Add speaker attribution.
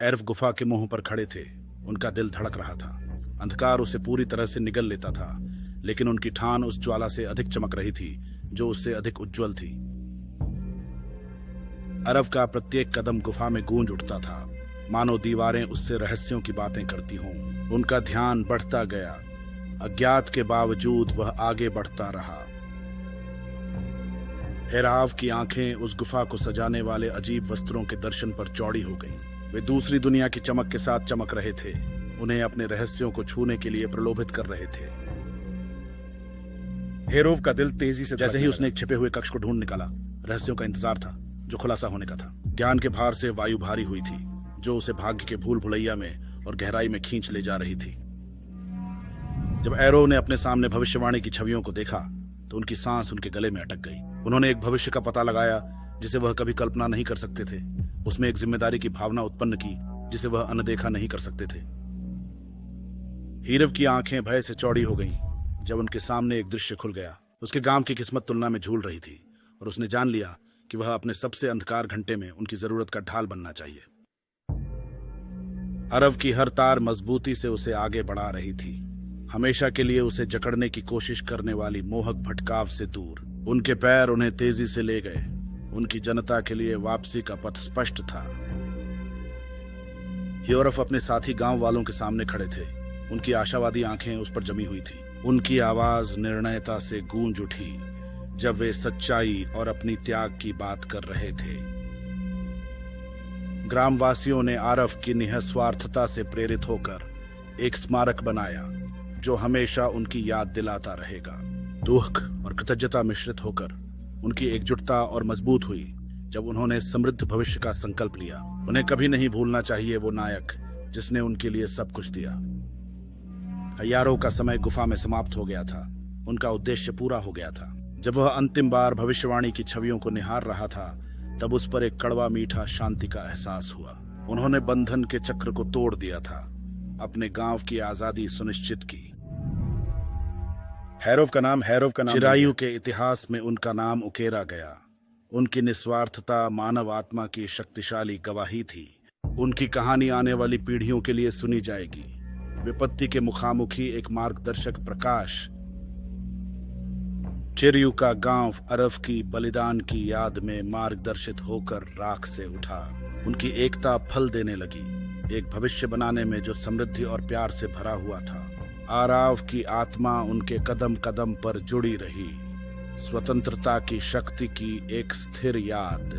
Speaker 1: एरफ गुफा के मुंह पर खड़े थे, उनका दिल धड़क रहा था। अंधकार उसे पूरी तरह से निगल लेता था, लेकिन उनकी ठान उस ज्वाला से अधिक चमक रही थी जो उससे अधिक उज्जवल थी। अरव का प्रत्येक कदम गुफा में गूंज उठता था, मानो दीवारें उससे रहस्यों की बातें करती हों। उनका ध्यान बढ़ता गया, अज्ञात के बावजूद वह आगे बढ़ता रहा। हेराव की आंखें उस गुफा को सजाने वाले अजीब वस्त्रों के दर्शन पर चौड़ी हो गईं। वे दूसरी दुनिया की चमक के साथ चमक रहे थे, उन्हें अपने रहस्यों को छूने के लिए प्रलोभित कर रहे थे। हेरोव का दिल तेजी से, जैसे ही उसने एक छिपे हुए कक्ष को ढूंढ निकाला, रहस्यों का इंतजार था जो खुलासा होने का था। ज्ञान के भार से वायु भारी हुई थी, जो उसे भाग्य के भूल भुलैया में और गहराई में खींच ले जा रही थी। जब एरोव ने अपने सामने भविष्यवाणी की छवियों को देखा तो उनकी सांस उनके गले में अटक गई। उन्होंने एक भविष्य का पता लगाया जिसे वह कभी कल्पना नहीं कर सकते थे। उसमें एक जिम्मेदारी की भावना उत्पन्न की जिसे वह अनदेखा नहीं कर सकते थे। हीरव की आंखें भय से चौड़ी हो गईं जब उनके सामने एक दृश्य खुल गया। उसके गांव की किस्मत तुलना में झूल रही थी और उसने जान लिया कि वह अपने सबसे अंधकार घंटे में उनकी जरूरत का ढाल बनना चाहिए। अरव की हर तार मजबूती से उसे आगे बढ़ा रही थी, हमेशा के लिए उसे जकड़ने की कोशिश करने वाली मोहक भटकाव से दूर। उनके पैर उन्हें तेजी से ले गए। उनकी जनता के लिए वापसी का पथ स्पष्ट था। ह्योरफ अपने साथी गांव वालों के सामने खड़े थे, उनकी आशावादी आंखें उस पर जमी हुई थी। उनकी आवाज निर्णयता से गूंज उठी जब वे सच्चाई और अपनी त्याग की बात कर रहे थे। ग्रामवासियों ने आरफ की निःस्वार्थता से प्रेरित होकर एक स्मारक बनाया जो हमेशा उनकी याद दिलाता रहेगा। दुख और कृतज्ञता मिश्रित होकर उनकी एकजुटता और मजबूत हुई जब उन्होंने समृद्ध भविष्य का संकल्प लिया। उन्हें कभी नहीं भूलना चाहिए वो नायक जिसने उनके लिए सब कुछ दिया। हयारों का समय गुफा में समाप्त हो गया था, उनका उद्देश्य पूरा हो गया था। जब वह अंतिम बार भविष्यवाणी की छवियों को निहार रहा था, तब उस पर एक कड़वा मीठा शांति का एहसास हुआ। उन्होंने बंधन के चक्र को तोड़ दिया था, अपने गांव की आजादी सुनिश्चित की। हैरोव का नाम चिरायु के इतिहास में उनका नाम उकेरा गया। उनकी निस्वार्थता मानव आत्मा की शक्तिशाली गवाही थी। उनकी कहानी आने वाली पीढ़ियों के लिए सुनी जाएगी। विपत्ति के मुखामुखी एक मार्गदर्शक प्रकाश। चिरयू का गांव अरफ की बलिदान की याद में मार्गदर्शित होकर राख से उठा। उनकी एकता फल देने लगी, एक भविष्य बनाने में जो समृद्धि और प्यार से भरा हुआ था। आराव की आत्मा उनके कदम कदम पर जुड़ी रही, स्वतंत्रता की शक्ति की एक स्थिर याद।